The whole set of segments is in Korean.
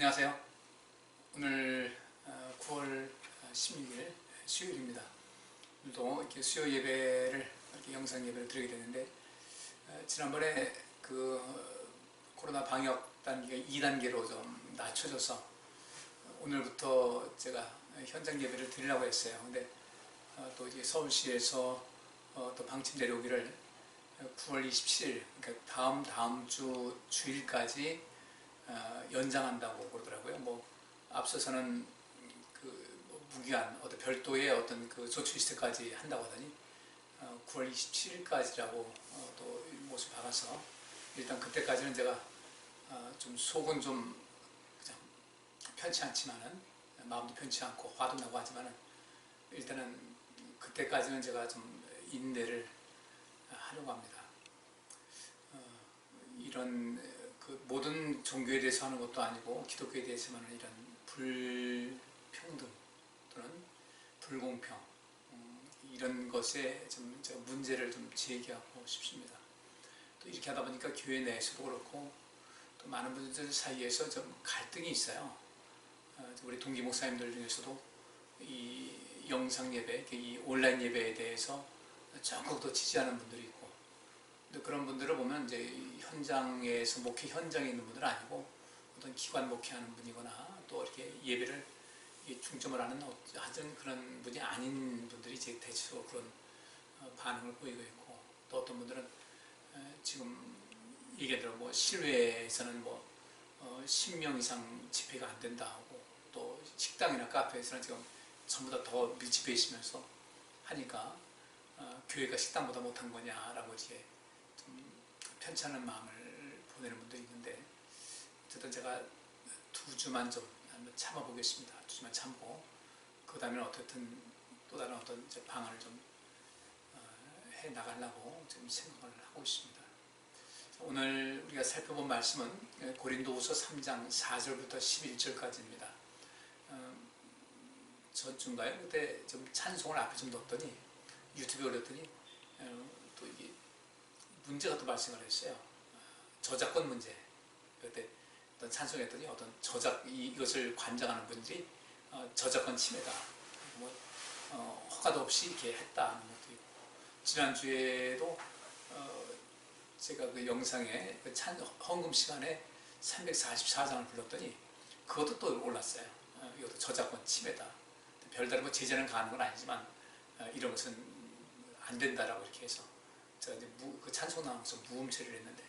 안녕하세요. 오늘 9월 16일 수요일입니다. 오늘도 이렇게 수요 예배를 이렇게 영상 예배를 드리게 되는데 지난번에 그 코로나 방역 단계가 2단계로 좀 낮춰져서 오늘부터 제가 현장 예배를 드리려고 했어요. 근데 또 이제 서울시에서 또 방침 내려오기를 9월 27일, 그러니까 다음 주 주일까지 연장한다고 그러더라고요. 뭐 앞서서는 무기한 어떤 별도의 어떤 그 조치 시스템까지 한다고 하더니 9월 27일까지라고 또 못을 박아서 일단 그때까지는 제가 좀 속은 좀 그냥 편치 않지만은 마음도 편치 않고 화도 나고 하지만은 일단은 그때까지는 제가 좀 인내를 하려고 합니다. 이런 그 모든 종교에 대해서 하는 것도 아니고 기독교에 대해서만은 이런 불평등 또는 불공평 이런 것에 좀 제가 문제를 좀 제기하고 싶습니다. 또 이렇게 하다 보니까 교회 내에서도 그렇고 또 많은 분들 사이에서 좀 갈등이 있어요. 우리 동기 목사님들 중에서도 이 영상 예배, 이 온라인 예배에 대해서 적극 더 지지하는 분들이 있고, 근데 그런 분들을 보면 이제 현장에서 목회 현장에 있는 분들은 아니고 어떤 기관 목회하는 분이거나 또 이렇게 예배를 중점을 하는 하여튼 그런 분이 아닌 분들이 이제 대체적으로 그런 반응을 보이고 있고, 또 어떤 분들은 지금 얘기하더라고 뭐 실외에서는 뭐 10명 이상 집회가 안 된다 하고, 또 식당이나 카페에서는 지금 전부 다 더 밀집해 있으면서 하니까 교회가 식당보다 못한 거냐라고 이제 좀 편찮은 마음을 보내는 분도 있는데, 어쨌든 제가 2주만 좀 한번 참아보겠습니다. 2주만 참고 그 다음에 어쨌든 또 다른 어떤 방안을 좀 해 나가려고 지금 생각을 하고 있습니다. 오늘 우리가 살펴본 말씀은 고린도후서 3장 4절부터 11절까지입니다. 전주인가요? 그때 좀 찬송을 앞에 좀 넣었더니 유튜브에 올렸더니 또 이게 문제가 또 발생을 했어요. 저작권 문제. 그때 어떤 찬송했더니 어떤 이것을 관장하는 분들이 저작권 침해다, 뭐 허가도 없이 이렇게 했다는 것도 있고, 지난주에도 제가 그 영상에 그 헌금 시간에 344장을 불렀더니 그것도 또 올랐어요. 이것도 저작권 침해다. 별다른 뭐 제재는 가는 건 아니지만 이런 것은 안 된다라고 이렇게 해서 제가 이제 그 찬송 나오면서 무음 처리를 했는데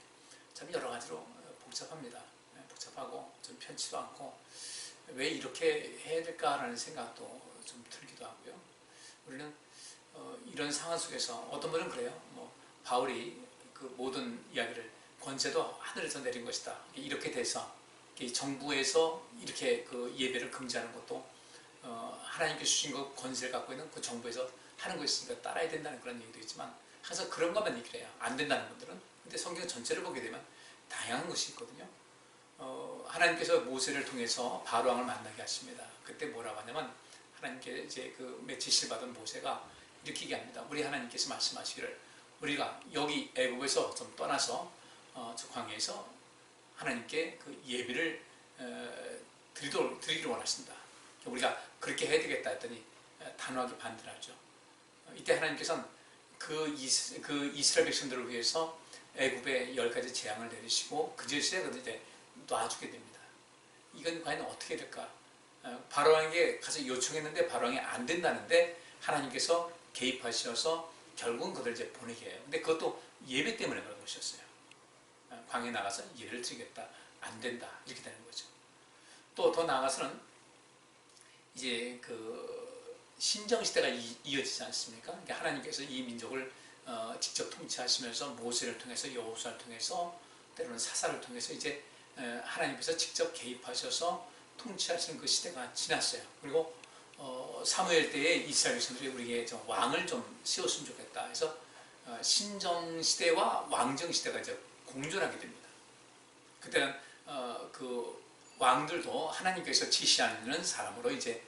참 여러 가지로 복잡합니다. 복잡하고 좀 편치도 않고 왜 이렇게 해야 될까라는 생각도 좀 들기도 하고요. 우리는 이런 상황 속에서 어떤 분은 그래요. 뭐 바울이 그 모든 이야기를 권세도 하늘에서 내린 것이다, 이렇게 돼서 정부에서 이렇게 그 예배를 금지하는 것도 하나님께 주신 그 권세를 갖고 있는 그 정부에서 하는 것이니까 따라야 된다는 그런 얘기도 있지만, 항상 그런 것만 얘기를 해요. 안 된다는 분들은. 근데 성경 전체를 보게 되면 다양한 것이 있거든요. 하나님께서 모세를 통해서 바로왕을 만나게 하십니다. 그때 뭐라고 하냐면 하나님께 이제 그 메시지를 받은 모세가 이렇게 얘기합니다. 우리 하나님께서 말씀하시기를 우리가 여기 애국에서 좀 떠나서 저 광야에서 하나님께 그 예배를 드리기를 원하신다. 우리가 그렇게 해야 되겠다 했더니 단호하게 반대를 하죠. 이때 하나님께서는 그 이스라엘 백성들을 위해서 애굽에 10가지 재앙을 내리시고 그 짓에 이제 놔주게 됩니다. 이건 과연 어떻게 될까? 바로왕에게 가서 요청했는데 바로왕이 안 된다는데 하나님께서 개입하셔서 결국은 그들 이제 보내게 해요. 근데 그것도 예배 때문에 그런 것이었어요. 광야에 나가서 예배를 드리겠다, 안 된다, 이렇게 되는 거죠. 또 더 나아가서는 이제 그 신정시대가 이어지지 않습니까? 그러니까 하나님께서 이 민족을 직접 통치하시면서 모세를 통해서 여호수아를 통해서 때로는 사사를 통해서 이제 하나님께서 직접 개입하셔서 통치하시는 그 시대가 지났어요. 그리고 사무엘 때에 이스라엘 백성들이 우리에게 좀 왕을 좀 세웠으면 좋겠다 해서 신정시대와 왕정시대가 이제 공존하게 됩니다. 그때는 그 왕들도 하나님께서 지시하는 사람으로 이제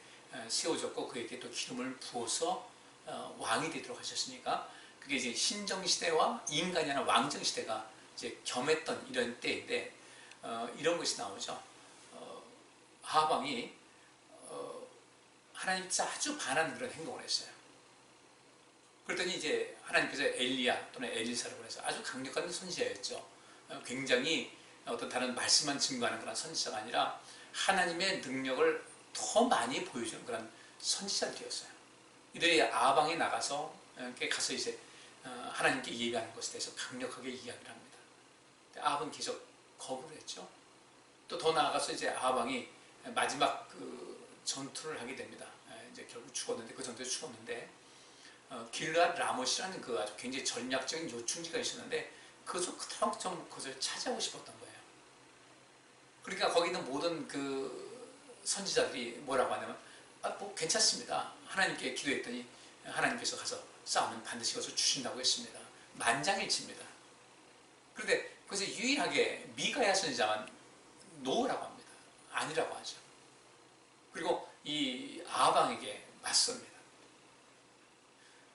세워졌고 그에게 또 기름을 부어서 왕이 되도록 하셨으니까 그게 이제 신정시대와 인간이 아니라 왕정시대가 이제 겸했던 이런 때인데 이런 것이 나오죠. 아방이 하나님 아주 반하는 그런 행동을 했어요. 그랬더니 이제 하나님께서 엘리야 또는 엘리사라고 해서 아주 강력한 선지자였죠. 굉장히 어떤 다른 말씀만 증거하는 그런 선지자가 아니라 하나님의 능력을 더 많이 보여주는 그런 선지자들이었어요. 이들이 아방에 나가서 가서 이제 하나님께 예배하는 것에 대해서 강력하게 이야기를 합니다. 아합은 계속 거부를 했죠. 또 더 나아가서 이제 아방이 마지막 그 전투를 하게 됩니다. 이제 결국 죽었는데 그 전투에 죽었는데 길르앗 라못이라는 그 아주 굉장히 전략적인 요충지가 있었는데 그토록 좀 그것을 차지하고 싶었던 거예요. 그러니까 거기 있는 모든 그 선지자들이 뭐라고 하냐면 뭐 괜찮습니다. 하나님께 기도했더니 하나님께서 가서 싸우면 반드시 그것을 주신다고 했습니다. 만장일치입니다. 그런데 그것을 유일하게 미가야 선지자만 노라고 합니다. 아니라고 하죠. 그리고 이 아방에게 맞섭니다.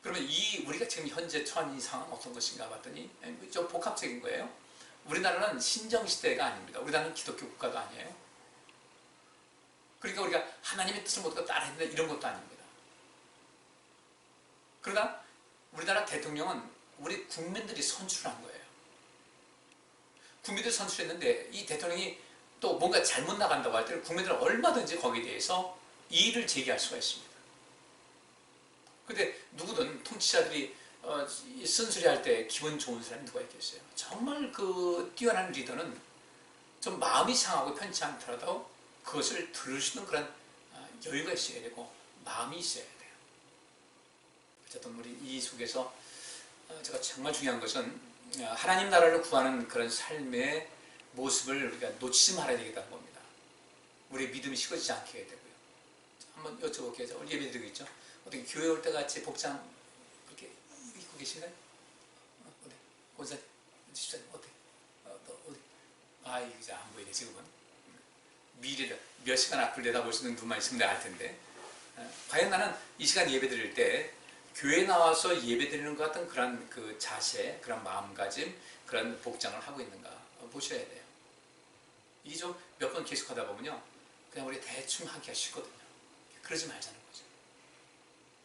그러면 우리가 지금 현재 처한 이 상황은 어떤 것인가 봤더니 좀 복합적인 거예요. 우리나라는 신정시대가 아닙니다. 우리나라는 기독교 국가도 아니에요. 그러니까 우리가 하나님의 뜻을 모두가 따라야 된다 이런 것도 아닙니다. 그러나 우리나라 대통령은 우리 국민들이 선출을 한 거예요. 국민들이 선출했는데 이 대통령이 또 뭔가 잘못 나간다고 할 때는 국민들은 얼마든지 거기에 대해서 이의를 제기할 수가 있습니다. 근데 누구든 통치자들이 쓴소리할 때 기분 좋은 사람이 누가 있겠어요? 정말 그 뛰어난 리더는 좀 마음이 상하고 편치 않더라도 그것을 들을 수 있는 그런 여유가 있어야 되고 마음이 있어야 돼요. 어쨌든 우리 이 속에서 제가 정말 중요한 것은 하나님 나라를 구하는 그런 삶의 모습을 우리가 놓치지 말아야 되겠다는 겁니다. 우리의 믿음이 식어지지 않게 해야 되고요. 한번 여쭤볼게요. 우리 예배 드리고 있죠? 어떻게 교회 올 때 같이 복장 그렇게 입고 계신가요? 어디? 권사님, 집사님 어때? 어디? 이거 이제 안 보이네 지금은. 미래를 몇 시간 앞을 내다볼 수 있는 분만 있으면 내가 알 텐데. 과연 나는 이 시간 예배 드릴 때 교회 나와서 예배 드리는 것 같은 그런 그 자세, 그런 마음가짐, 그런 복장을 하고 있는가 보셔야 돼요. 이게 좀 몇 번 계속하다 보면요, 그냥 우리 대충 하기가 쉽거든요. 그러지 말자는 거죠.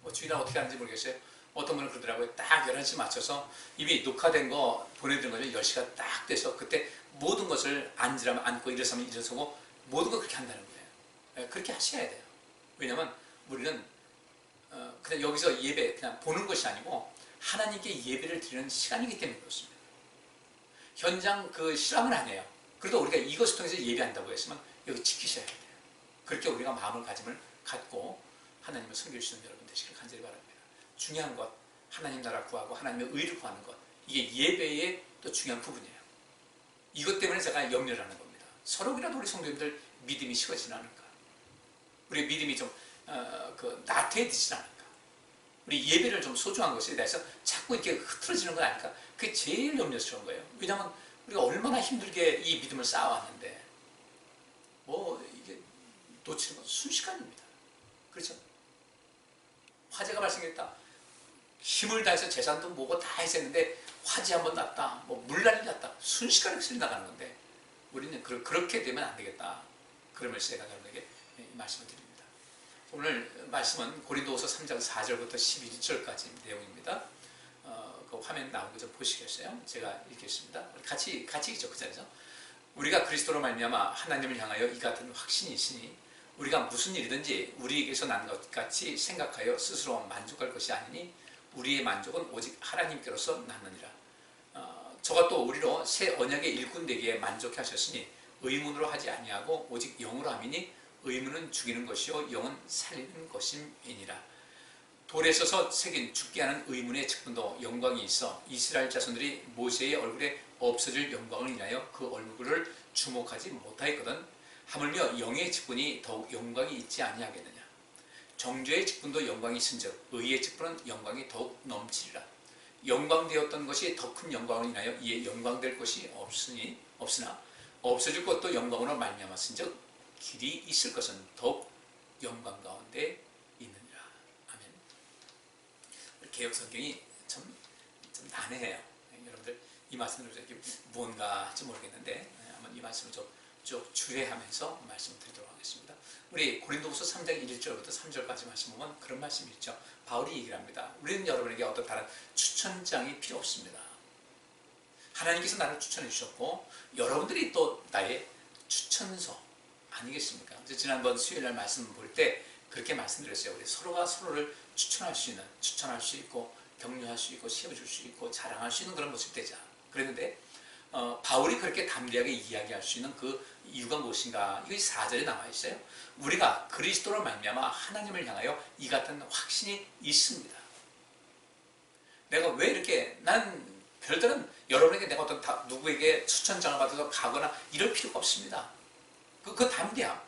뭐 주일날 어떻게 하는지 모르겠어요. 어떤 분은 그러더라고요. 딱 11시 맞춰서 이미 녹화된 거 보내드린 거죠. 10시가 딱 돼서 그때 모든 것을 앉으라면 앉고 일어서면 일어서고 모든 걸 그렇게 한다는 거예요. 그렇게 하셔야 돼요. 왜냐면 우리는 그냥 여기서 예배 그냥 보는 것이 아니고 하나님께 예배를 드리는 시간이기 때문에 그렇습니다. 현장 그 실험은 아니에요. 그래도 우리가 이것을 통해서 예배한다고 했으면 여기 지키셔야 돼요. 그렇게 우리가 마음을 갖고 하나님을 섬길 수 있는 여러분 되시길 간절히 바랍니다. 중요한 것, 하나님 나라 구하고 하나님의 의를 구하는 것, 이게 예배의 또 중요한 부분이에요. 이것 때문에 제가 염려를 하는 겁니다. 서로라도 우리 성도님들 믿음이 식어지지 않을까? 우리의 믿음이 좀 나태해지지 않을까? 우리 예배를 좀 소중한 것에 대해서 자꾸 이렇게 흐트러지는 건 아닐까? 그게 제일 염려스러운 거예요. 왜냐하면 우리가 얼마나 힘들게 이 믿음을 쌓아왔는데 뭐 이게 놓치는 건 순식간입니다. 그렇죠? 화재가 발생했다. 힘을 다해서 재산도 뭐고 다 했었는데 화재 한번 났다. 뭐 물난리 났다. 순식간에 쓸 나가는 건데 우리는 그렇게 되면 안 되겠다. 그러면서 제가 여러분에게 말씀을 드립니다. 오늘 말씀은 고린도후서 3장 4절부터 11절까지 내용입니다. 그 화면 나오는 거 좀 보시겠어요? 제가 읽겠습니다. 우리 같이 읽죠, 그 자리에서. 우리가 그리스도로 말미암아 하나님을 향하여 이 같은 확신이 있으니 우리가 무슨 일이든지 우리에게서 난 것 같이 생각하여 스스로 만족할 것이 아니니 우리의 만족은 오직 하나님께로서 나느니라. 저가 또 우리로 새 언약의 일꾼 되기에 만족해 하셨으니 의문으로 하지 아니하고 오직 영으로 함이니 의문은 죽이는 것이요 영은 살리는 것임이니라. 돌에 써서 새긴 죽게 하는 의문의 직분도 영광이 있어 이스라엘 자손들이 모세의 얼굴에 없어질 영광을 인하여 그 얼굴을 주목하지 못하였거든. 하물며 영의 직분이 더욱 영광이 있지 아니하겠느냐. 정죄의 직분도 영광이 있은즉 의의 직분은 영광이 더욱 넘치리라. 영광되었던 것이 더 큰 영광을 인하여 이에 영광될 것이 없으나 없어질 것도 영광으로 말미암았은즉 길이 있을 것은 더욱 영광 가운데 있느니라. 아멘. 개역 성경이 좀 난해해요. 여러분들 이 말씀을 뭔가 할지 모르겠는데 한번 이 말씀을 좀 쭉 주례하면서 말씀드리도록 하겠습니다. 우리 고린도후서 3장 1절부터 3절까지 말씀 보면 그런 말씀이 있죠. 바울이 얘기를 합니다. 우리는 여러분에게 어떤 다른 추천장이 필요 없습니다. 하나님께서 나를 추천해 주셨고 여러분들이 또 나의 추천서 아니겠습니까? 지난번 수요일날 말씀 볼 때 그렇게 말씀드렸어요. 우리 서로가 서로를 추천할 수 있는, 추천할 수 있고 격려할 수 있고 세워줄 수 있고 자랑할 수 있는 그런 모습 되자. 그랬는데 바울이 그렇게 담대하게 이야기할 수 있는 그 이유가 무엇인가? 이것이 4절에 나와 있어요. 우리가 그리스도로 말미암아 하나님을 향하여 이 같은 확신이 있습니다. 내가 왜 이렇게 난 별다른 여러분에게 내가 어떤 누구에게 추천장을 받아서 가거나 이럴 필요가 없습니다. 그 담대함,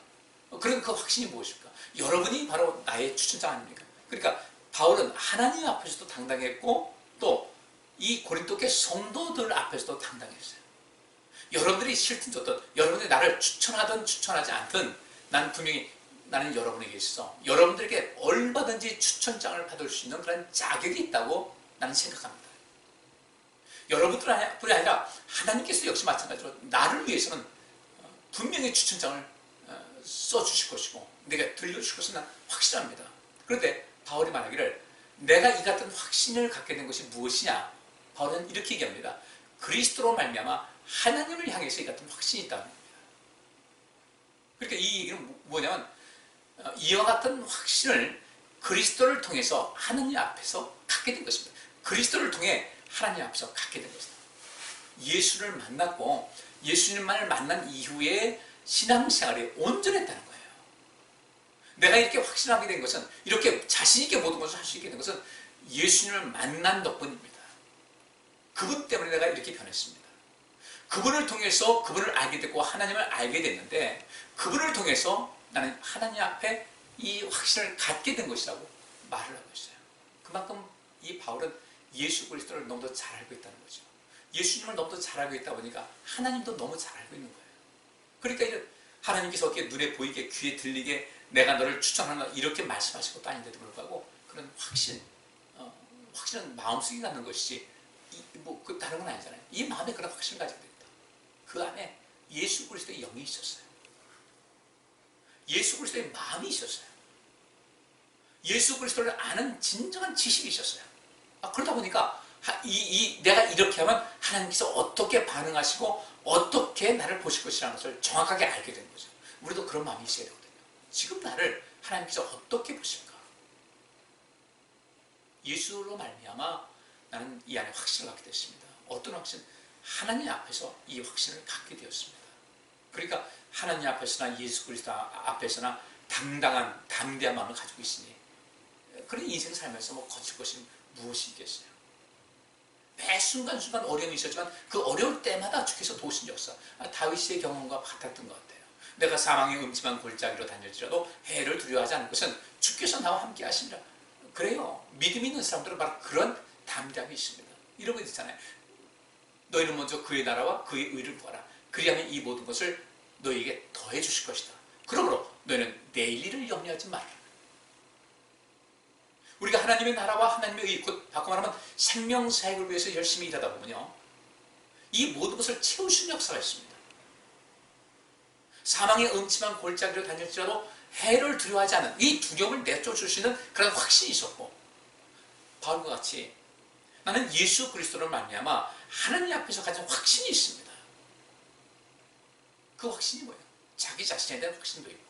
그런 그 확신이 무엇입니까? 여러분이 바로 나의 추천장 아닙니까? 그러니까 바울은 하나님 앞에서도 당당했고 또 이 고린도교 성도들 앞에서도 당당했어요. 여러분들이 싫든 좋든 여러분들이 나를 추천하든 추천하지 않든 난 분명히 나는 여러분에게 있어 여러분들에게 얼마든지 추천장을 받을 수 있는 그런 자격이 있다고 나는 생각합니다. 여러분들뿐이 아니라 하나님께서 역시 마찬가지로 나를 위해서는 분명히 추천장을 써주실 것이고 내가 들려주실 것은 난 확실합니다. 그런데 바울이 말하기를 내가 이 같은 확신을 갖게 된 것이 무엇이냐? 바울은 이렇게 얘기합니다. 그리스도로 말미암아 하나님을 향해서 이 같은 확신이 있다는 겁니다. 그러니까 이 얘기는 뭐냐면 이와 같은 확신을 그리스도를 통해서 하나님 앞에서 갖게 된 것입니다. 그리스도를 통해 하나님 앞에서 갖게 된 것이다. 예수를 만났고 예수님만을 만난 이후에 신앙생활이 온전했다는 거예요. 내가 이렇게 확신하게 된 것은 이렇게 자신있게 모든 것을 할 수 있게 된 것은 예수님을 만난 덕분입니다. 그분 때문에 내가 이렇게 변했습니다. 그분을 통해서 그분을 알게 됐고 하나님을 알게 됐는데 그분을 통해서 나는 하나님 앞에 이 확신을 갖게 된 것이라고 말을 하고 있어요. 그만큼 이 바울은 예수 그리스도를 너무도 잘 알고 있다는 거죠. 예수님을 너무도 잘 알고 있다 보니까 하나님도 너무 잘 알고 있는 거예요. 그러니까 이제 하나님께서 어떻게 눈에 보이게 귀에 들리게 내가 너를 추천한다 이렇게 말씀하신 것도 아닌데도 불구하고 그런 확신은 마음속에 갖는 것이지 그 다른 건 아니잖아요. 이 마음에 그런 확신을 가지게 됩니다. 그 안에 예수 그리스도의 영이 있었어요. 예수 그리스도의 마음이 있었어요. 예수 그리스도를 아는 진정한 지식이 있었어요. 그러다 보니까 내가 이렇게 하면 하나님께서 어떻게 반응하시고 어떻게 나를 보실 것이라는 것을 정확하게 알게 되는 거죠. 우리도 그런 마음이 있어야 되거든요. 지금 나를 하나님께서 어떻게 보실까? 예수로 말미암아 나는 이 안에 확신을 갖게 됐습니다. 어떤 확신? 하나님 앞에서 이 확신을 갖게 되었습니다. 그러니까 하나님 앞에서나 예수 그리스도 앞에서나 담대한 마음을 가지고 있으니 그런 인생 살면서 거칠 것이 무엇이 있겠어요? 매 순간순간 어려움이 있었지만 그 어려울 때마다 주께서 도우신 역사, 다윗의 경험과 같았던 것 같아요. 내가 사망의 음침한 골짜기로 다닐지라도 해를 두려워하지 않을 것은 주께서 나와 함께 하시리라. 그래요. 믿음 있는 사람들은 바로 그런 담대함이 있습니다. 이런 거 있잖아요. 너희는 먼저 그의 나라와 그의 의를 구하라. 그리하면 이 모든 것을 너희에게 더해 주실 것이다. 그러므로 너희는 내일 일을 염려하지 말라. 우리가 하나님의 나라와 하나님의 의, 곧 바꿔 말하면 생명사역을 위해서 열심히 일하다 보면요, 이 모든 것을 채우시는 역사가 있습니다. 사망의 음침한 골짜기로 다닐지라도 해를 두려워하지 않은 이 두려움을 내쫓으시는 그런 확신이 있었고, 바울과 같이 나는 예수 그리스도를 말미암아 하나님 앞에서 가진 확신이 있습니다. 그 확신이 뭐예요? 자기 자신에 대한 확신도 있고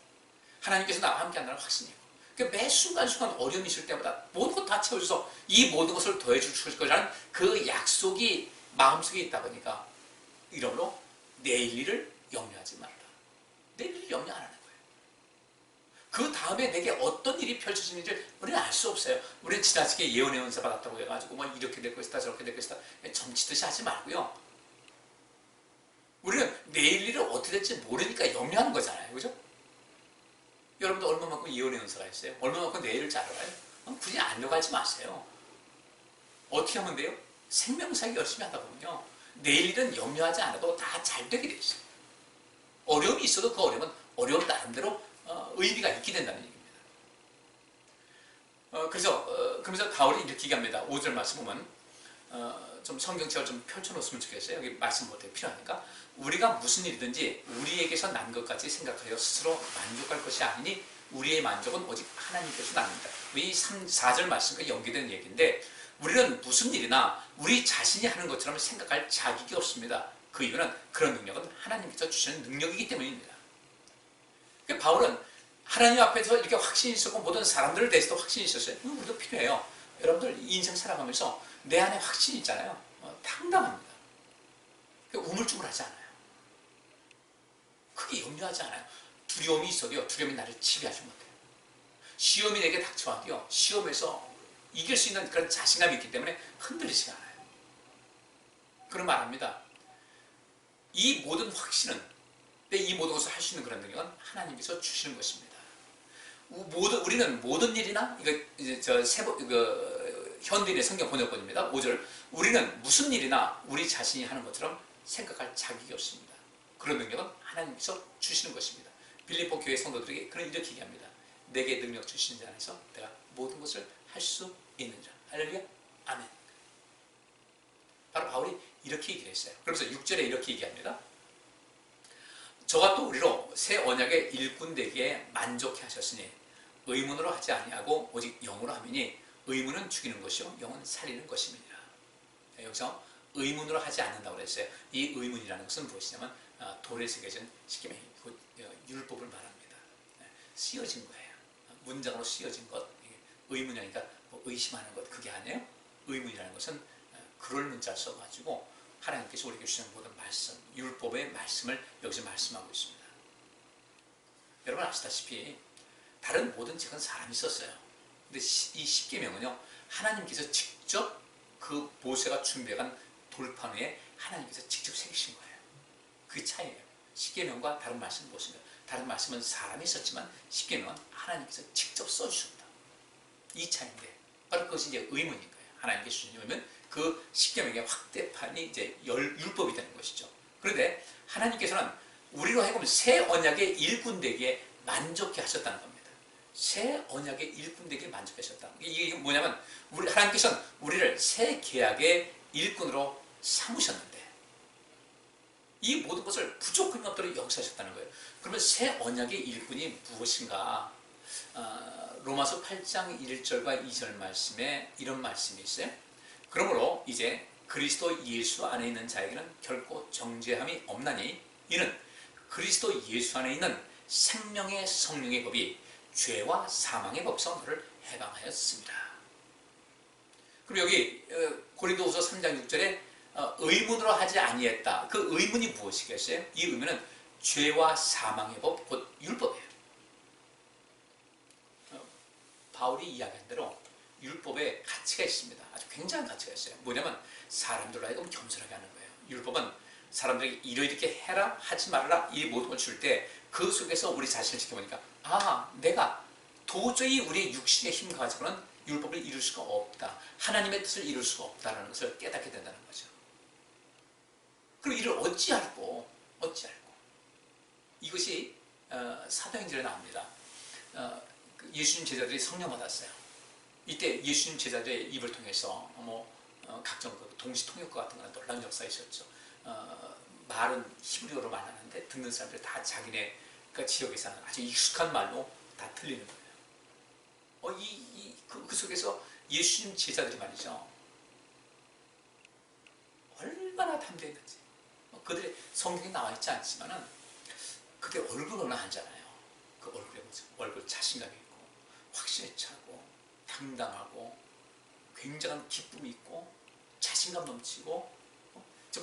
하나님께서 나와 함께 한다는 확신이 있고, 그러니까 매 순간순간 어려움이 있을 때마다 모든 것 다 채워줘서 이 모든 것을 더해 주실 것이라는 그 약속이 마음속에 있다 보니까 이러므로 내일 일을 염려하지 말라. 내일 일을 염려 안 하는 거예요. 그 다음에 내게 어떤 일이 펼쳐지는지 우리는 알 수 없어요. 우리는 지나치게 예언의 은사 받았다고 해가지고 뭐 이렇게 될 것이다 저렇게 될 것이다 점치듯이 하지 말고요. 우리는 내일 일을 어떻게 될지 모르니까 염려하는 거잖아요. 그죠? 여러분도 얼마만큼 예언의 은사가 있어요? 얼마만큼 내일을 잘 알아요? 굳이 알려가지 마세요. 어떻게 하면 돼요? 생명사역 열심히 하다 보면요, 내일 일은 염려하지 않아도 다 잘 되게 돼 있어요. 어려움이 있어도 그 어려움은 어려움 나름대로 의미가 있게 된다는 얘기입니다. 그러면서 바울이 이렇게 얘기합니다. 5절 말씀 보면 좀 성경책을 좀 펼쳐놓으면 좋겠어요. 여기 말씀 볼 때 필요하니까. 우리가 무슨 일이든지 우리에게서 난 것 같이 생각하여 스스로 만족할 것이 아니니 우리의 만족은 오직 하나님께서 납니다. 이 4절 말씀과 연계된 얘기인데 우리는 무슨 일이나 우리 자신이 하는 것처럼 생각할 자격이 없습니다. 그 이유는 그런 능력은 하나님께서 주시는 능력이기 때문입니다. 그러니까 바울은 하나님 앞에서 이렇게 확신이 있었고 모든 사람들을 대해서도 확신이 있었어요. 우리도 필요해요. 여러분들 인생 살아가면서 내 안에 확신이 있잖아요. 당당합니다. 우물쭈물하지 않아요. 크게 염려하지 않아요. 두려움이 있어도요. 두려움이 나를 지배하지 못해요. 시험이 내게 닥쳐와도요. 시험에서 이길 수 있는 그런 자신감이 있기 때문에 흔들리지 않아요. 그런 말합니다. 이 모든 확신은 이 모든 것을 할 수 있는 그런 능력은 하나님께서 주시는 것입니다. 우리는 모든 일이나 이거 이제 현대인의 성경 번역본입니다. 5절. 우리는 무슨 일이나 우리 자신이 하는 것처럼 생각할 자격이 없습니다. 그런 능력은 하나님께서 주시는 것입니다. 빌립보 교회 성도들에게 그런 이렇게 얘기합니다. 내게 능력 주시는 자 안에서 내가 모든 것을 할 수 있는 자. 할렐루야. 아멘. 바로 바울이 이렇게 얘기를 했어요. 그러면서 6절에 이렇게 얘기합니다. 저가 또 우리로 새 언약의 일꾼 되기에 만족해 하셨으니 의문으로 하지 아니하고 오직 영으로 함이니 의문은 죽이는 것이요 영은 살리는 것입니다. 여기서 의문으로 하지 않는다고 그랬어요. 이 의문이라는 것은 무엇이냐면 돌에 새겨진 십계명 율법을 말합니다. 씌어진 거예요. 문장으로 씌어진 것. 의문이니까 뭐 의심하는 것 그게 아니에요. 의문이라는 것은 그럴 문자를 써가지고 하나님께서 우리에게 주시는 모든 말씀, 율법의 말씀을 여기서 말씀하고 있습니다. 여러분 아시다시피 다른 모든 책은 사람이 썼어요. 근데 이 십계명은요 하나님께서 직접 그 모세가 준비한 돌판 위에 하나님께서 직접 새기신 거예요. 그 차이예요. 십계명과 다른 말씀은 무엇인가요? 다른 말씀은 사람이 썼지만 십계명은 하나님께서 직접 써주셨다. 이 차이인데 바로 그것이 이제 의문인 거예요. 하나님께 주신 의문, 그 십계명의 확대판이 이제 율법이 되는 것이죠. 그런데 하나님께서는 우리로 하여금 새 언약의 일꾼 되기에 만족해 하셨다는 겁니다. 새 언약의 일꾼 되기에 만족하셨다. 이게 뭐냐면 하나님께서는 우리를 새 계약의 일꾼으로 삼으셨는데 이 모든 것을 부족함이 없도록 역사하셨다는 거예요. 그러면 새 언약의 일꾼이 무엇인가? 로마서 8장 1절과 2절 말씀에 이런 말씀이 있어요. 그러므로 이제 그리스도 예수 안에 있는 자에게는 결코 정죄함이 없나니 이는 그리스도 예수 안에 있는 생명의 성령의 법이 죄와 사망의 법에서 너를 해방하였습니다. 그럼 여기 고린도후서 3장 6절에 의문으로 하지 아니했다. 그 의문이 무엇이겠어요? 이 의문은 죄와 사망의 법, 곧 율법이에요. 바울이 이야기한 대로 율법에 가치가 있습니다. 아주 굉장한 가치가 있어요. 뭐냐면 사람들로 하여금 겸손하게 하는 거예요. 율법은 사람들에게 이렇게 해라 하지 말라 이 모든 걸 줄 때 그 속에서 우리 자신을 지켜보니까 내가 도저히 우리의 육신의 힘 가지고는 율법을 이룰 수가 없다. 하나님의 뜻을 이룰 수가 없다는 것을 깨닫게 된다는 거죠. 그럼 이를 어찌할꼬 이것이 사도행전에 나옵니다. 예수님 제자들이 성령 받았어요. 이때 예수님 제자들의 입을 통해서 각종 동시 통역과 같은 그런 놀라운 역사가 있었죠. 말은 히브리어로 말하는데 듣는 사람들이 다 자기네 지역에 사는 아주 익숙한 말로 다 들리는 거예요. 그 속에서 예수님 제자들이 말이죠. 얼마나 담대했는지. 그들의 성경에 나와 있지 않지만은 그들 얼굴로는 하잖아요. 그 얼굴에 얼굴 자신감이 있고 확신에 차고 당당하고 굉장한 기쁨이 있고 자신감 넘치고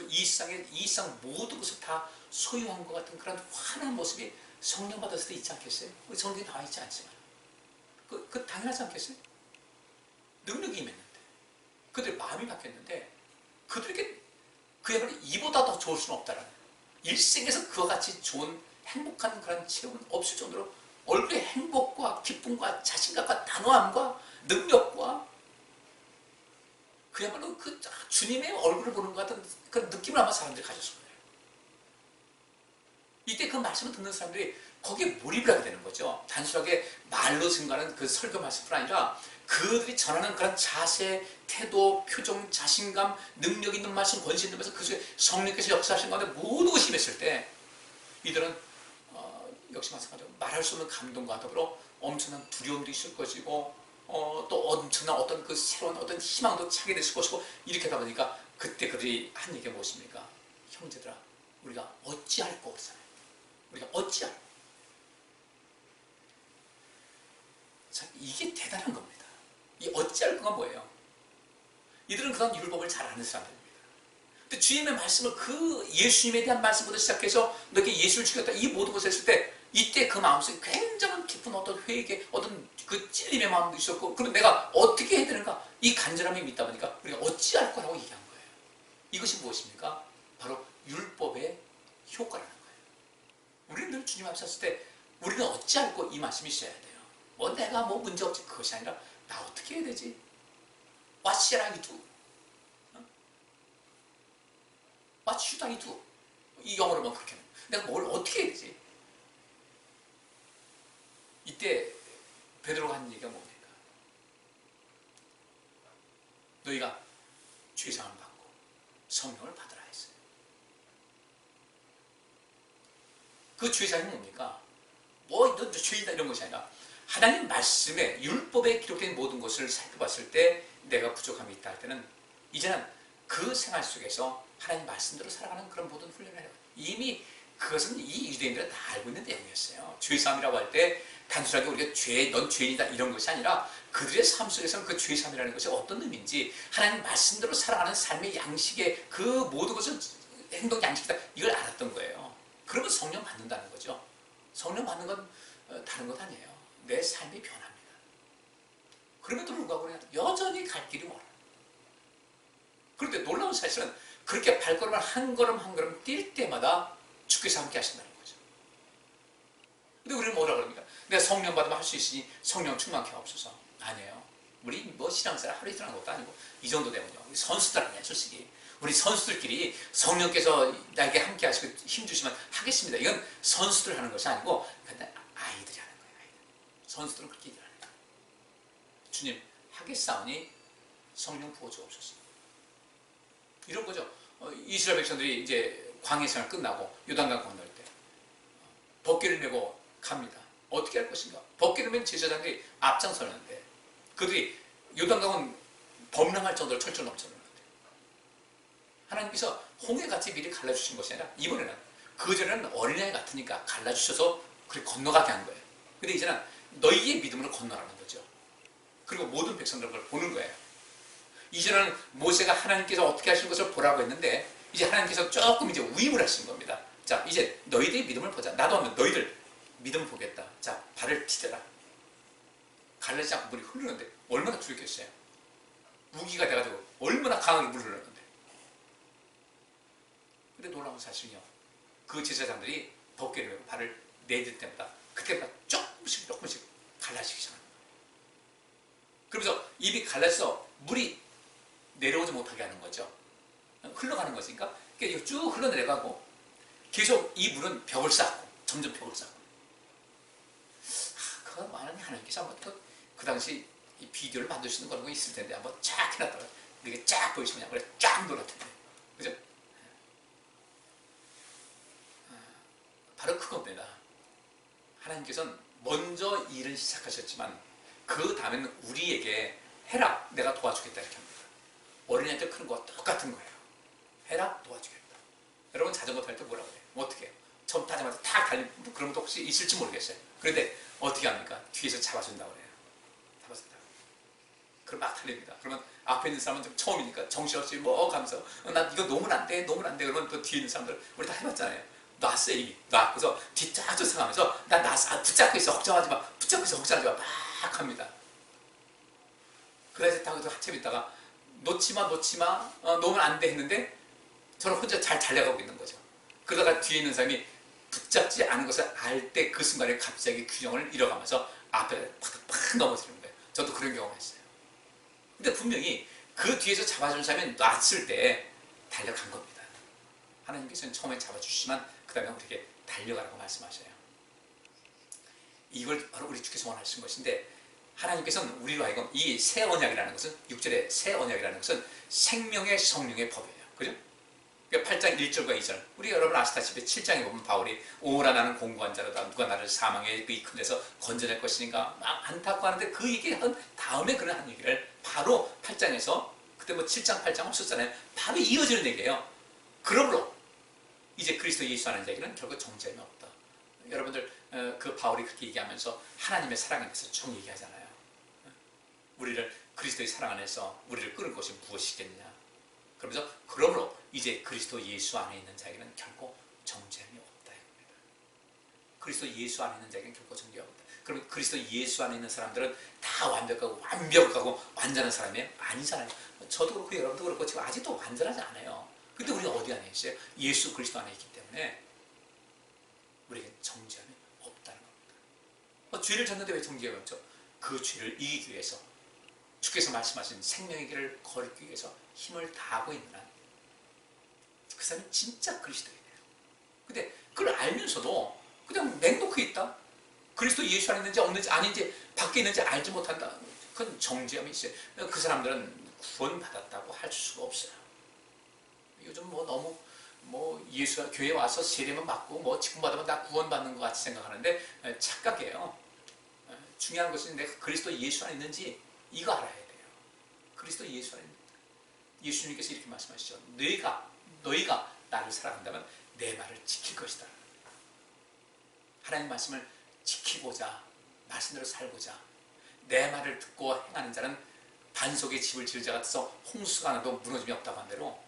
이 세상 모든 것을 다 소유한 것 같은 그런 환한 모습이 성령 받았을 때 있지 않겠어요? 우리 성경에 나와 있지 않지만 그 당연하지 않겠어요? 능력이 임했는데 그들의 마음이 바뀌었는데 그들에게 그야말로 이보다 더 좋을 수는 없다라는 일생에서 그와 같이 좋은 행복한 그런 체험은 없을 정도로 얼굴에 행복과 기쁨과 자신감과 단호함과 능력과 그야말로 그 주님의 얼굴을 보는 것 같은 그런 느낌을 아마 사람들이 가졌을 거예요. 이때 그 말씀을 듣는 사람들이 거기에 몰입을 하게 되는 거죠. 단순하게 말로 증거하는 그 설교 말씀뿐 아니라 그들이 전하는 그런 자세, 태도, 표정, 자신감, 능력 있는 말씀, 권세 있는 말씀, 그 속에 성령께서 역사하시는 가운데 모든 것이 임했을 때 이들은 역시 마찬가지로 말할 수 없는 감동과 더불어 엄청난 두려움도 있을 것이고 또 엄청난 어떤 그 새로운 어떤 희망도 차게 됐을 것이고 이렇게 하다 보니까 그때 그들이 한 얘기가 무엇입니까? 형제들아, 우리가 어찌할꼬 그러잖아요. 우리가 어찌할꼬. 자, 이게 대단한 겁니다. 이 어찌할꼬가 뭐예요? 이들은 그런 율법을 잘 아는 사람들입니다. 근데 주님의 말씀을 그 예수님에 대한 말씀부터 시작해서 너에게 예수를 죽였다 이 모든 것을 했을 때 이때 그 마음속에 굉장한 깊은 어떤 회개, 어떤 그 찔림의 마음도 있었고 그럼 내가 어떻게 해야 되는가? 이 간절함이 있다 보니까 우리가 어찌할 거라고 얘기한 거예요. 이것이 무엇입니까? 바로 율법의 효과라는 거예요. 우리는 늘 주님 앞에 섰을 때 우리는 어찌할 거 이 말씀이 있어야 돼요. 뭐 내가 뭐 문제없지 그것이 아니라 나 어떻게 해야 되지? What shall I do? What should I do? 이 영어로 뭐 그렇게 내가 뭘 어떻게 해야 되지? 이때 베드로가 한 얘기가 뭡니까? 너희가 죄사함을 받고 성령을 받으라 했어요. 그 죄사함이 뭡니까? 뭐 너 죄인다 이런 것이 아니라 하나님 말씀에 율법에 기록된 모든 것을 살펴봤을 때 내가 부족함이 있다 할 때는 이제는 그 생활 속에서 하나님 말씀대로 살아가는 그런 모든 훈련을 해요. 이미 그것은 이 유대인들은 다 알고 있는 내용이었어요. 죄사함이라고 할 때 단순하게 우리가 넌 죄인이다 이런 것이 아니라 그들의 삶 속에서는 그 죄사함이라는 것이 어떤 의미인지 하나님 말씀대로 살아가는 삶의 양식의 그 모든 것은 행동 양식이다 이걸 알았던 거예요. 그러면 성령 받는다는 거죠. 성령 받는 건 다른 것 아니에요. 내 삶이 변합니다. 그럼에도 불구하고 여전히 갈 길이 멀어요. 그런데 놀라운 사실은 그렇게 발걸음을 한 걸음 한 걸음 뛸 때마다 주께서 함께 하신다는 거죠. 근데 우리는 뭐라 그럽니까? 내가 성령 받으면 할 수 있으니 성령 충만케 없어서. 아니에요. 우리 뭐 신앙생활 하루 이틀 하는 것도 아니고 이 정도 되면요. 우리 선수들 아니야 솔직히. 우리 선수들끼리 성령께서 나에게 함께 하시고 힘주시면 하겠습니다. 이건 선수들 하는 것이 아니고 근데 아이들이 하는 거예요. 아이들. 선수들은 그렇게 얘기를 안 해요. 주님 하겠사오니 성령 부어 주옵소서. 이런 거죠. 이스라엘 백성들이 이제 광야 생활 끝나고 요단강 건널 때 벗개를 메고 갑니다. 어떻게 할 것인가? 벗개를 맨 제사장들이 앞장서는데 그들이 요단강은 범람할 정도로 철저히 넘쳐나는데 하나님께서 홍해같이 미리 갈라주신 것이 아니라 이번에는 그전에는 어린아이 같으니까 갈라주셔서 그렇게 건너가게 한 거예요. 근데 이제는 너희의 믿음으로 건너라는 거죠. 그리고 모든 백성들은 그걸 보는 거예요. 이제는 모세가 하나님께서 어떻게 하시는 것을 보라고 했는데 이제 하나님께서 조금 이제 위임을 하신 겁니다. 자, 이제 너희들의 믿음을 보자. 나도 한번 너희들 믿음 보겠다. 자, 발을 디뎌라. 갈라지지 않고 물이 흐르는데 얼마나 두렵겠어요. 무기가 돼가지고 얼마나 강하게 물을 흐르는데. 근데 놀라운 사실은요. 그 제사장들이 벗개를 메고 발을 내딜 때마다 그때마다 조금씩 갈라지기 시작합니다. 그러면서 입이 갈라져서 물이 내려오지 못하게 하는 거죠. 흘러가는 것이니까 그러니까 쭉 흘러내려가고 계속 이 물은 벽을 쌓고 점점 벽을 쌓고 그거 만약에 하나님께서 한번 그 당시 이 비디오를 만드시는 그런 거 있을 텐데 한번 쫙 해놨다가 이렇게 쫙 보이시면 그래 쫙 놀랄 텐데 그죠? 바로 그겁니다. 하나님께서는 먼저 일은 시작하셨지만 그 다음에는 우리에게 해라 내가 도와주겠다 이렇게 합니다. 어린이한테 크는 거와 똑같은 거예요. 해라 도와주겠다. 여러분 자전거 탈 때 뭐라고 해요? 어떻게 해요? 처음 타자마자 탁 달리면 그런 것도 혹시 있을지 모르겠어요. 그런데 어떻게 합니까? 뒤에서 잡아준다고 그래요. 잡아준다. 그럼 막 달립니다. 그러면 앞에 있는 사람은 좀 처음이니까 정신없이 뭐 가면서 나 이거 놓으면 안 돼, 놓으면 안 돼. 그러면 또 뒤에 있는 사람들 우리 다 해봤잖아요. 놨어 이미. 놔서 뒤 쫙 쫓아가면서 나 놨어. 붙잡고 있어. 걱정하지 마. 붙잡고 있어. 걱정하지 마. 막 합니다. 그래서 타고 한참 있다가 놓지마 놓으면 안 돼 했는데 저는 혼자 잘 달려가고 있는 거죠. 그러다가 뒤에 있는 사람이 붙잡지 않은 것을 알 때 그 순간에 갑자기 균형을 잃어가면서 앞에 팍 넘어지는 거예요. 저도 그런 경험을 했어요. 근데 분명히 그 뒤에서 잡아준 사람이 놨을 때 달려간 겁니다. 하나님께서는 처음에 잡아주시지만 그 다음에 우리에게 달려가라고 말씀하셔요. 이걸 바로 우리 주께서 원하시는 것인데, 하나님께서는 우리로 하여금 이 새 언약이라는 것은, 6절의 새 언약이라는 것은 생명의 성령의 법이에요. 그죠? 그러니까 8장 1절과 2절, 우리 여러분 아시다시피 7장에 보면 바울이 오라 나는 공고한 자로다, 누가 나를 사망의 이 큰 데서 건져낼 것이니까 막 안타까워하는데, 그 얘기한 다음에 그런 한 얘기를 바로 8장에서, 그때 뭐 7장 8장 없었잖아요. 바로 이어지는 얘기예요. 그러므로 이제 그리스도 예수 안에 얘기는 결국 정죄함이 없다. 여러분들 그 바울이 그렇게 얘기하면서 하나님의 사랑에 대해서 쭉 얘기하잖아요. 우리를 그리스도의 사랑 안에서 우리를 끌은 것이 무엇이겠냐. 그러면서 그러므로 이제 그리스도 예수 안에 있는 자에게는 결코 정죄함이 없다. 그리스도 예수 안에 있는 자에게는 결코 정죄함이 없다. 그러면 그리스도 예수 안에 있는 사람들은 다 완벽하고 완전한 사람이 아니잖아요. 저도 그렇고 여러분도 그렇고 지금 아직도 완전하지 않아요. 근데 우리가 어디 안에 있어요? 예수 그리스도 안에 있기 때문에 우리에게 정죄함이 없다는 겁니다. 죄를 졌는데 왜 정죄함이 없죠? 그 죄를 이기기 위해서 주께서 말씀하신 생명의 길을 걸기 위해서 힘을 다하고 있는 한 그 사람이 진짜 그리스도인이에요. 근데 그걸 알면서도 그냥 맹독해 있다? 그리스도 예수 안에 있는지 없는지 아닌지 밖에 있는지 알지 못한다? 그건 정죄함이 있어요. 그 사람들은 구원받았다고 할 수가 없어요. 요즘 뭐 너무 예수가 교회에 와서 세례만 받고 뭐 직분받으면 다 구원받는 것 같이 생각하는데 착각이에요. 중요한 것은 내가 그리스도 예수 안에 있는지 이거 알아야 돼요. 그리스도 예수 안에 있는지. 예수님께서 이렇게 말씀하시죠. 너희가 나를 사랑한다면 내 말을 지킬 것이다. 하나님 말씀을 지키고자, 말씀대로 살고자, 내 말을 듣고 행하는 자는 반석에 집을 지을 자 같아서 홍수가 나도 무너짐이 없다고 한 대로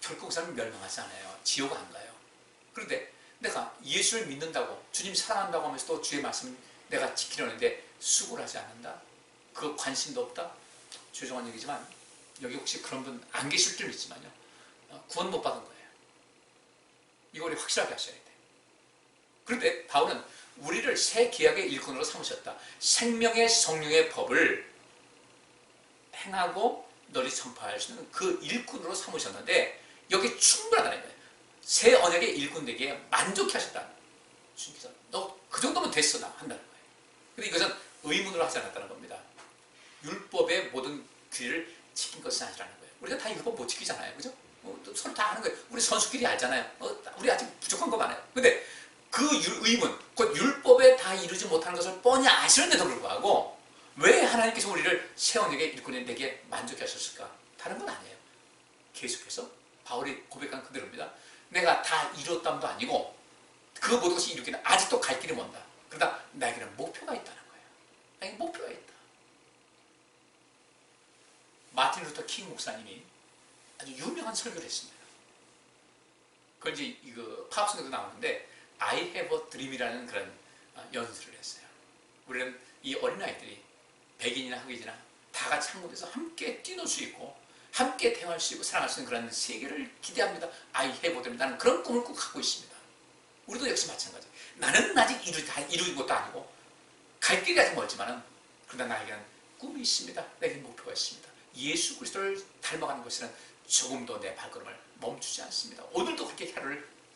결국 그 사람은 멸망하지 않아요. 지옥 안 가요. 그런데 내가 예수를 믿는다고, 주님 사랑한다고 하면서도 주의 말씀 내가 지키려는데 수고를 하지 않는다? 그 관심도 없다? 죄송한 얘기지만 여기 혹시 그런 분 안 계실 줄 믿지만요, 구원 못 받은 거예요. 이거 우리 확실하게 하셔야 돼요. 그런데 바울은 우리를 새 계약의 일꾼으로 삼으셨다. 생명의 성령의 법을 행하고 널리 선포할 수 있는 그 일꾼으로 삼으셨는데 여기 충분하다는 거예요. 새 언약의 일꾼 되기에 만족해 하셨다. 주님께서 너 그 정도면 됐어 나 한다는 거예요. 근데 이것은 의문으로 하지 않았다는 겁니다. 율법의 모든 규례를 지킨 것은 아니라는 거예요. 우리가 다 율법 못 지키잖아요. 그죠? 서로 다 아는 거예요. 우리 선수끼리 알잖아요. 우리 아직 부족한 거 많아요. 근데 그 의문, 그 율법에 다 이루지 못하는 것을 뻔히 아시는데도 불구하고 왜 하나님께서 우리를 새 언약의 일꾼이 되게 만족해 하셨을까? 다른 건 아니에요. 계속해서 바울이 고백한 그대로입니다. 내가 다 이뤘담도 아니고 그 모든 것이 이루기는 아직도 갈 길이 먼다. 그러다 나에게는 목표가 있다는 거예요. 나에게 목표가 있다. 마틴 루터 킹 목사님이 아주 유명한 설교를 했습니다. 그걸 이제 이거 팝송에도 나오는데 I have a dream이라는 그런 연설을 했어요. 우리는 이 어린아이들이 백인이나 흑인이나 다 같이 한 곳에서 함께 뛰놀 수 있고 함께 대화할 수 있고 사랑할 수 있는 그런 세계를 기대합니다. I have a dream. 나는 그런 꿈을 꼭 갖고 있습니다. 우리도 역시 마찬가지. 나는 아직 다 이루인 것도 아니고 갈 길이 아직 멀지만은 그러나 나에게는 꿈이 있습니다. 내게 목표가 있습니다. 예수 그리스도를 닮아가는 것에는 조금도 내 발걸음을 멈추지 않습니다. 오늘도 그렇게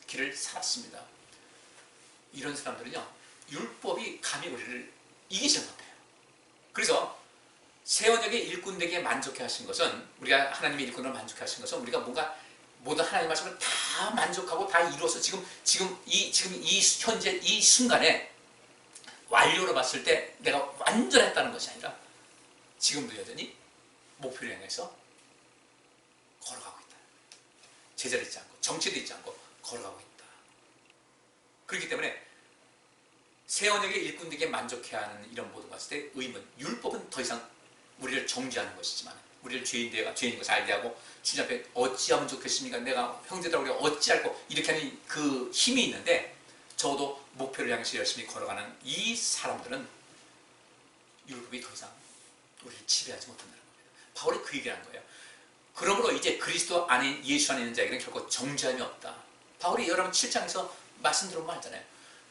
길을 살았습니다. 이런 사람들은요, 율법이 감히 우리를 이기지 못해요. 그래서 새 언약의 일꾼 되게 만족해 하신 것은, 우리가 하나님의 일꾼을 만족해 하신 것은 우리가 뭔가 모든 하나님 말씀을 다 만족하고 다 이루어서 지금 이 현재 이 순간에 완료로 봤을 때 내가 완전했다는 것이 아니라 지금도 여전히 목표를 향해서 걸어가고 있다. 제자를 잊지 않고 정체도 잊지 않고 걸어가고 있다. 그렇기 때문에 새 언약의 일꾼 되게 만족해하는 이런 모든 것을 때 의문, 율법은 더 이상 우리를 정죄하는 것이지만 우리를 죄인인 것을 알게 하고 주님 앞에 어찌하면 좋겠습니까? 내가 형제들하고 어찌할고 이렇게 하는 그 힘이 있는데 저도 목표를 향해서 열심히 걸어가는 이 사람들은 율법이 더 이상 우리를 지배하지 못한다는 겁니다. 바울이 그 얘기를 한 거예요. 그러므로 이제 그리스도 안에 예수 안에 있는 자에게는 결코 정죄함이 없다. 바울이 여러분 7장에서 말씀 들어보면 알잖아요.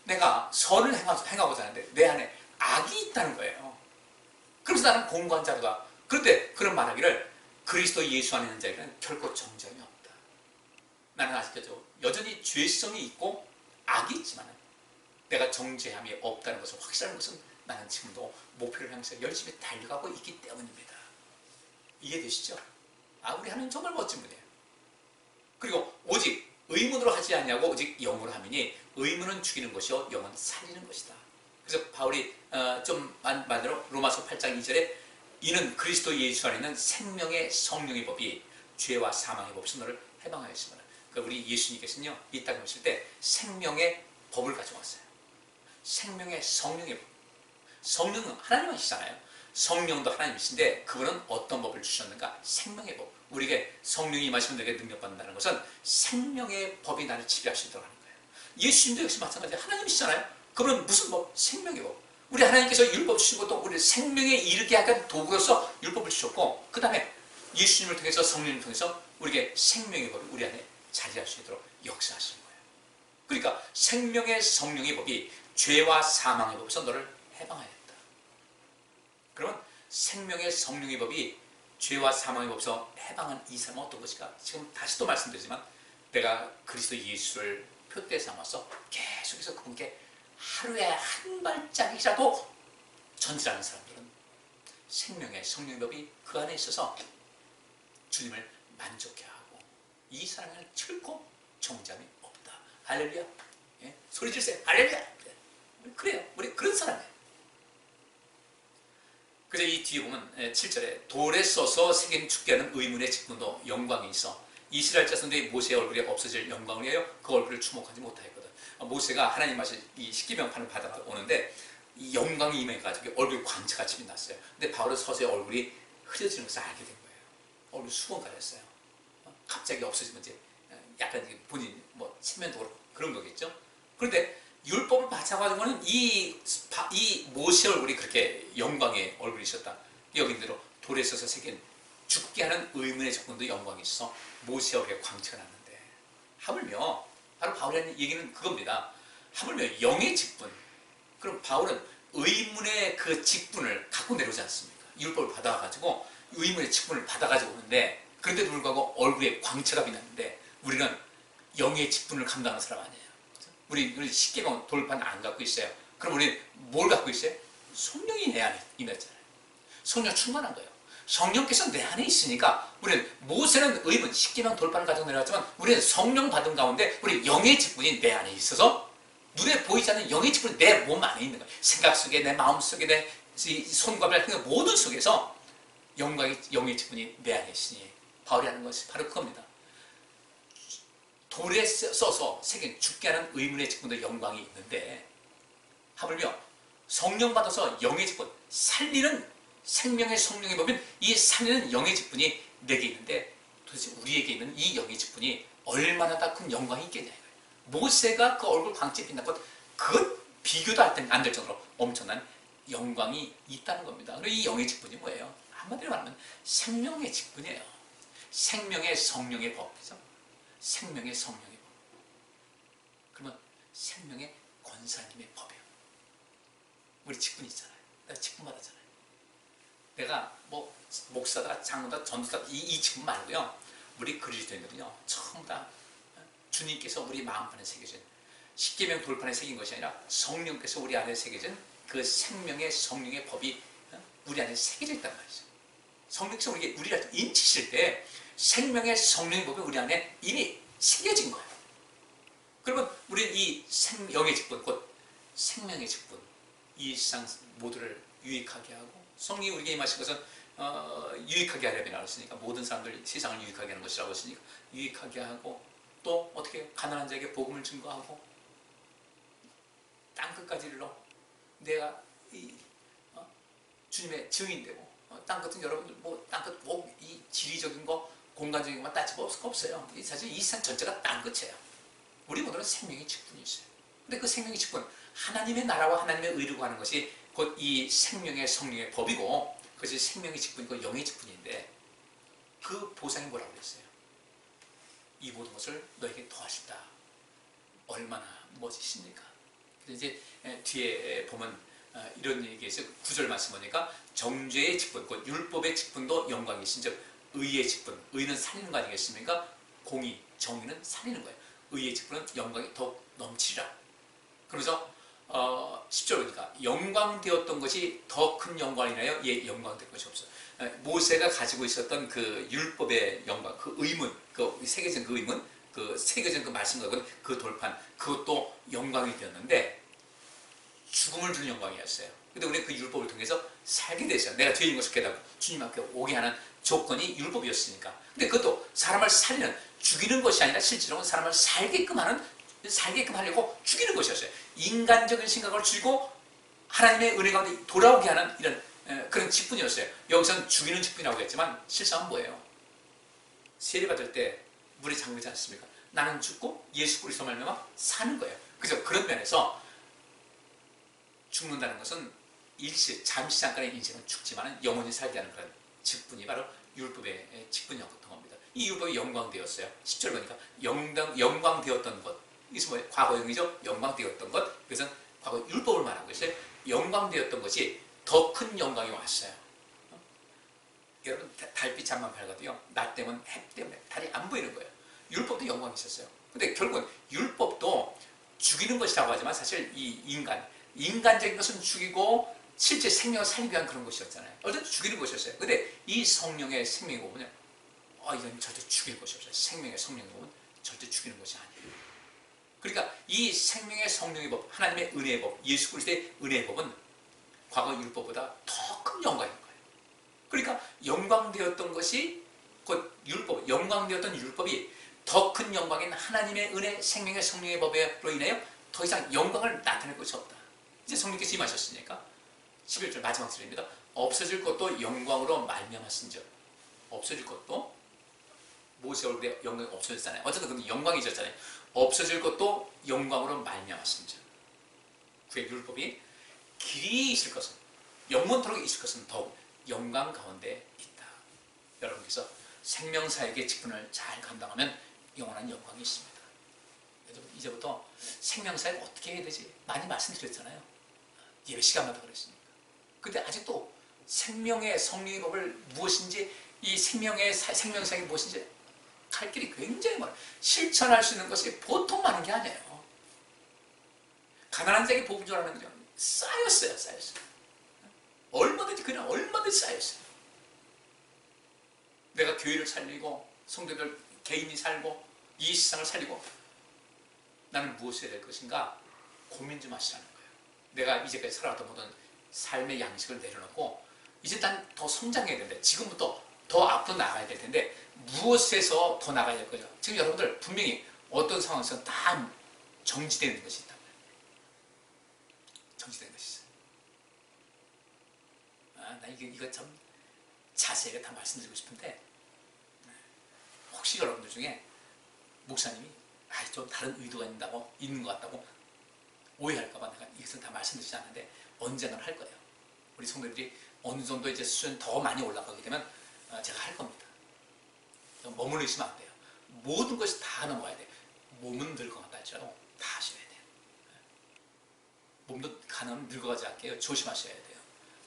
내가 선을 행하고자 하는데 내 안에 악이 있다는 거예요. 그래서 나는 공고한 자로다. 그런데 그런 말하기를 그리스도 예수 안에 있는 자에게는 결코 정죄함이 없다. 나는 아직도 여전히 죄성이 있고 악이 있지만 내가 정죄함이 없다는 것을 확실한 것은 나는 지금도 목표를 향해서 열심히 달려가고 있기 때문입니다. 이해되시죠? 우리 하나님 정말 멋진 분이에요. 그리고 오직 의문으로 하지 않냐고 오직 영으로 하미니 의문은 죽이는 것이요 영은 살리는 것이다. 그래서 바울이 좀 만들어 로마서 8장 2절에 이는 그리스도 예수 안에 있는 생명의 성령의 법이 죄와 사망의 법에서 너를 해방하였습니다. 그러니까 우리 예수님께서는요 이 땅에 오실 때 생명의 법을 가져왔어요. 생명의 성령의 법. 성령은 하나님이시잖아요. 성령도 하나님이신데 그분은 어떤 법을 주셨는가? 생명의 법. 우리에게 성령이 임하시면 내게 능력받는다는 것은 생명의 법이 나를 지배하시도록 하는 거예요. 예수님도 역시 마찬가지예요. 하나님이시잖아요. 그러면 무슨 법? 생명의 법. 우리 하나님께서 율법 주신 것도 우리 생명에 이르게 하는 도구로서 율법을 주셨고 그 다음에 예수님을 통해서 성령을 통해서 우리에게 생명의 법이 우리 안에 자리할 수 있도록 역사하시는 거예요. 그러니까 생명의 성령의 법이 죄와 사망의 법에서 너를 해방하였다. 그러면 생명의 성령의 법이 죄와 사망의 법에서 해방한 이 사람은 어떤 것일까? 지금 다시 또 말씀드리지만 내가 그리스도 예수를 표대 삼아서 계속해서 그분께 하루에 한 발짝이라도 전진하는 사람들은 생명의 성령의 법이 그 안에 있어서 주님을 만족해 하고 이 사람에는 결코 정잠이 없다. 할렐루야. 예? 소리 질세요. 할렐루야. 그래요. 우리 그런 사람이에요. 그래서 이 뒤에 보면 7절에 돌에 써서 새긴 죽게 하는 의문의 직분도 영광이 있어 이스라엘 자손들이 모세의 얼굴에 없어질 영광을 위하여 그 얼굴을 주목하지 못하였거든. 모세가 하나님 말씀 이 십계명판을 받아오는데 이 영광이 임해가지고 얼굴 광채같이 빛났어요. 근데 바울은 서서히 얼굴이 흐려지는 것을 알게 된 거예요. 얼굴 수건 가렸어요. 갑자기 없어지면 이제 약간 본인 뭐 체면도 그런 거겠죠. 그런데 율법을 받아가는 거는 이 모세 얼굴이 그렇게 영광의 얼굴이셨다. 여기 대로 돌에 써서 새긴 죽게 하는 의문의 직분도 영광이 있어 모세 얼굴에 광채가 났는데 하물며 바로 바울이 하는 얘기는 그겁니다. 하물며 영의 직분. 그럼 바울은 의문의 그 직분을 갖고 내려오지 않습니까? 율법을 받아가지고 의문의 직분을 받아가지고 오는데 그런데도 불구하고 얼굴에 광채가 빛났는데 우리는 영의 직분을 감당하는 사람 아니에요. 우리 십계명 돌판 안 갖고 있어요. 그럼 우리 뭘 갖고 있어요? 성령이 내 안에 임했잖아요. 성령 충만한 거예요. 성령께서 내 안에 있으니까 우리는 모세는 의문 십계명 돌판을 가지고 내려왔지만 우리는 성령 받은 가운데 우리 영의 직분이 내 안에 있어서 눈에 보이지 않는 영의 직분이 내 몸 안에 있는 거예요. 생각 속에 내 마음 속에 내 손과 발 모든 속에서 영의 직분이 내 안에 있으니 바울이 하는 것이 바로 그겁니다. 돌에 써서 새긴 죽게 하는 의문의 직분도 영광이 있는데 하물며 성령 받아서 영의 직분 살리는 생명의 성령의 법인 이 살리는 영의 직분이 내게 있는데 도대체 우리에게 있는 이 영의 직분이 얼마나 다 큰 영광이 있겠냐 이거예요. 모세가 그 얼굴 광채 빛난 것 그건 비교도 안 될 정도로 엄청난 영광이 있다는 겁니다. 그리고 이 영의 직분이 뭐예요? 한마디로 말하면 생명의 직분이에요. 생명의 성령의 법이죠. 생명의 성령의 법. 그러면 생명의 권사님의 법이에요. 우리 직분이 있잖아요. 내가 직분 받았잖아요. 내가 뭐 목사다, 장로다, 전도다 이 직분 말고요. 우리 그리스도인들은요. 전부 다 주님께서 우리 마음판에 새겨진 십계명 돌판에 새긴 것이 아니라 성령께서 우리 안에 새겨진 그 생명의 성령의 법이 우리 안에 새겨져 있단 말이죠. 성령께서 우리를 인치실 때 생명의 성령의 법이 우리 안에 이미 새겨진 거예요. 그러면 우리는 이 영의 직분, 곧 생명의 직분, 이 세상 모두를 유익하게 하고 성령이 우리에게 임하신 것은 유익하게 하려고 했으니까 모든 사람들 세상을 유익하게 하는 것이라고 했으니까 유익하게 하고 또 어떻게 가난한 자에게 복음을 증거하고 땅끝까지 이르러 내가 주님의 증인되고 땅끝은 여러분들 뭐 땅끝 뭐 이 지리적인 거 공간적인 것만 따지고 없어요. 사실 이 세상 전체가 땅끝이에요. 우리 모두는 생명의 직분이 있어요. 근데 그 생명의 직분 하나님의 나라와 하나님의 의를 구하는 것이 곧 이 생명의 성령의 법이고 그것이 생명의 직분이고 영의 직분인데 그 보상이 뭐라고 그랬어요? 이 모든 것을 너에게 더하신다. 얼마나 멋지십니까? 이제 뒤에 보면 이런 얘기에서 9절 말씀 보니까 정죄의 직분, 곧 율법의 직분도 영광이 있으신 즉 의의 직분, 의는 살리는 거 아니겠습니까? 공의, 정의는 살리는 거예요. 의의 직분은 영광이 더욱 넘치리라. 그러면서 10절 보니까 영광되었던 것이 더 큰 영광이나요? 예, 영광될 것이 없어. 모세가 가지고 있었던 그 율법의 영광, 그 의문, 그 새겨진 그 의문, 그 새겨진 그 말씀과 그 돌판, 그것도 영광이 되었는데 죽음을 주는 영광이었어요. 근데 우리는 그 율법을 통해서 살게 됐어요. 내가 죄인 것을 깨닫고 주님 앞에 오게 하는 조건이 율법이었으니까. 근데 그것도 사람을 살리는, 죽이는 것이 아니라 실제로는 사람을 살게끔 하려고 죽이는 것이었어요. 인간적인 생각을 줄이고 하나님의 은혜 가운데 돌아오게 하는 이런 그런 직분이었어요. 여기서는 죽이는 직분이라고 했지만 실상은 뭐예요? 세례받을 때 물에 잠그지 않습니까? 나는 죽고 예수 그리스도 말미암아 사는 거예요. 그래서 그런 면에서 죽는다는 것은 일시, 잠시 잠깐의 인생은 죽지만 영원히 살게 하는 그런 직분이 바로 율법의 직분이었던 겁니다. 이 율법이 영광되었어요. 10절 보니까 영광되었던 것. 이것은 뭐예요? 과거형이죠. 영광되었던 것. 그것은 과거 율법을 말하고 있어요. 영광되었던 것이 더 큰 영광이 왔어요. 여러분 달빛 잠만 밝아도요, 낮 되면 해 때문에 달이 안 보이는 거예요. 율법도 영광이 있었어요. 근데 결국은 율법도 죽이는 것이라고 하지만 사실 이 인간적인 것은 죽이고 실제 생명을 살리기 위한 그런 것이었잖아요. 어쨌든 죽이는 것이었어요. 근데 이 성령의 생명의 법은요, 이건 절대 죽일 것이 없어요. 생명의 성령의 법은 절대 죽이는 것이 아니에요. 그러니까 이 생명의 성령의 법, 하나님의 은혜의 법, 예수 그리스도의 은혜의 법은 과거 율법보다 더 큰 영광인 거예요. 그러니까 영광되었던 것이 곧 율법, 영광되었던 율법이 더 큰 영광인 하나님의 은혜, 생명의 성령의 법으로 인하여 더 이상 영광을 나타낼 것이 없다. 이제 성령께서 임하셨으니까 11절 마지막 절입니다. 없어질 것도 영광으로 말미암았은즉. 없어질 것도 모세 얼굴에 영광이 없어졌잖아요. 어쨌든 그건 영광이 있었잖아요. 없어질 것도 영광으로 말미암았은즉. 그의 율법이 길이 있을 것은, 영원토록 있을 것은 더욱 영광 가운데 있다. 여러분께서 생명사역의 직분을 잘 감당하면 영원한 영광이 있습니다. 이제부터 생명사역 어떻게 해야 되지? 많이 말씀드렸잖아요. 예배 시간마다 그랬으니까. 근데 아직도 생명의 성령의 법을 무엇인지, 이 생명사역이 무엇인지 갈 길이 굉장히 많아요. 실천할 수 있는 것이 보통 많은 게 아니에요. 가난한 자에게 복음 전하는 거죠. 쌓였어요. 얼마든지 쌓였어요. 내가 교회를 살리고 성도들 개인이 살고 이 세상을 살리고 나는 무엇을 해야 될 것인가 고민 좀 하시라는 거예요. 내가 이제까지 살아왔던 모든 삶의 양식을 내려놓고 이제 난 더 성장해야 되는데, 지금부터 더 앞으로 나가야 될 텐데 무엇에서 더 나가야 될 거죠? 지금 여러분들 분명히 어떤 상황에서 다 정지되는 것이 있다. 정지되는 것이 있어요. 나 이거 참 자세하게 다 말씀드리고 싶은데, 혹시 여러분들 중에 목사님이 좀 다른 의도가 있는 것 같다고 오해할까봐 내가 이것은 다 말씀드리지 않는데 언젠가는 할 거예요. 우리 성도들이 어느 정도 이제 수준 더 많이 올라가게 되면 제가 할 겁니다. 머물러 있으면 안 돼요. 모든 것이 다 넘어가야 돼요. 몸은 늙어간다 할지라도 다 하셔야 돼요. 몸도 가능하면 늙어가지 않게 조심하셔야 돼요.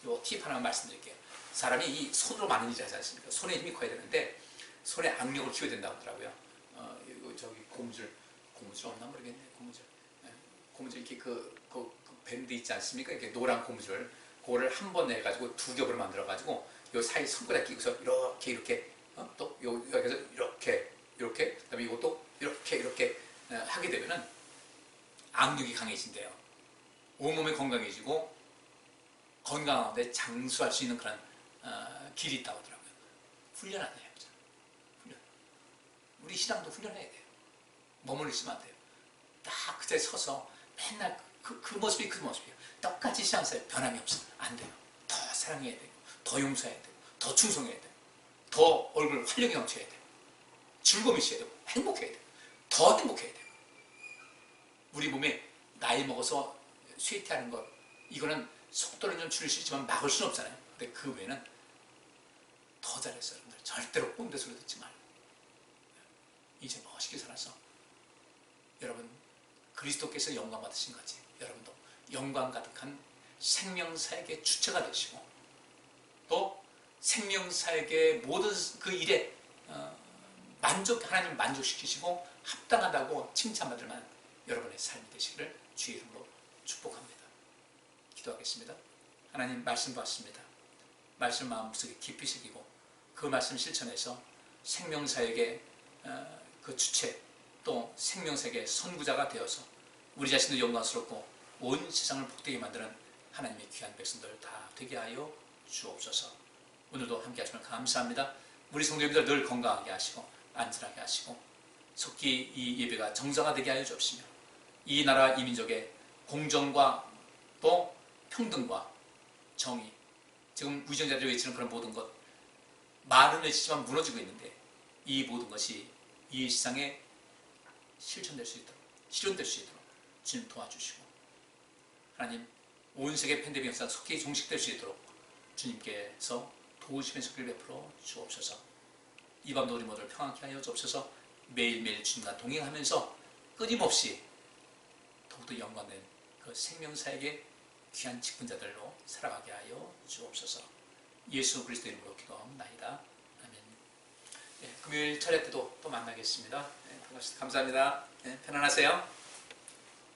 요 팁 하나만 말씀드릴게요. 사람이 이 손으로 많은 일을 하지 않습니까? 손에 힘이 커야 되는데 손에 악력을 키워야 된다고 하더라고요. 저기 고무줄 없나 모르겠네. 고무줄 이렇게 그 밴드 있지 않습니까? 이렇게 노란 고무줄, 그거를 한 번 내가지고 두 겹으로 만들어가지고 요 사이 손가락 끼고서 이렇게 또 여기서 이렇게 그다음에 이것도 이렇게 하게 되면은 악력이 강해진대요. 온몸이 건강해지고 건강한데 장수할 수 있는 그런 길이 있다고 하더라고요. 훈련하네요. 우리 신앙도 훈련해야 돼요. 머물러 있으면 안 돼요. 딱 그 자리에 서서 맨날 그 모습이 그 모습이에요. 똑같이 신앙생활 변함이 없어요. 안 돼요. 더 사랑해야 되고, 더 용서해야 되고, 더 충성해야 되고, 더 얼굴 활력이 넘쳐야 돼요. 즐거움이 있어야 되고, 행복해야 돼요. 더 행복해야 돼요. 우리 몸에 나이 먹어서 쇠퇴하는 것, 이거는 속도를 좀 줄일 수 있지만 막을 수는 없잖아요. 근데 그 외에는 더 잘했어요. 여러분들 절대로 꼰대 소리 듣지 말고 이제 멋있게 살아서 여러분 그리스도께서 영광 받으신 거지, 여러분도 영광 가득한 생명사역의 주체가 되시고 또 생명사역의 모든 그 일에 하나님 만족시키시고 합당하다고 칭찬받을 만한 여러분의 삶이 되시기를 주의 이름으로 축복합니다. 기도하겠습니다. 하나님, 말씀 받습니다. 말씀 마음속에 깊이 새기고 그 말씀 실천해서 생명사역의 그 주체, 또 생명사역의 선구자가 되어서 우리 자신도 영광스럽고 온 세상을 복되게 만드는 하나님의 귀한 백성들 다 되게 하여 주옵소서. 오늘도 함께 하시면 감사합니다. 우리 성도님들 늘 건강하게 하시고 안전하게 하시고 속히 이 예배가 정상화되게 하여 주옵시며 이 나라 이 민족의 공정과 또 평등과 정의, 지금 위정자들이 외치는 그런 모든 것, 말은 외치지만 무너지고 있는데 이 모든 것이 이 세상에 실천될 수 있도록, 실현될 수 있도록 주님 도와주시고, 하나님 온 세계 팬데믹 역사 속히 종식될 수 있도록 주님께서 도우시면 속기를 베풀어 주옵소서. 이 밤도 우리 모두를 평안케 하여 주옵소서. 매일매일 주님과 동행하면서 끊임없이 더욱더 영광된 그 생명사역의 귀한 직분자들로 살아가게 하여 주옵소서. 예수 그리스도 이름으로 기도하옵나이다. 아멘. 네, 금요일 차례 때도 또 만나겠습니다. 네, 반갑습니다. 감사합니다. 네, 편안하세요.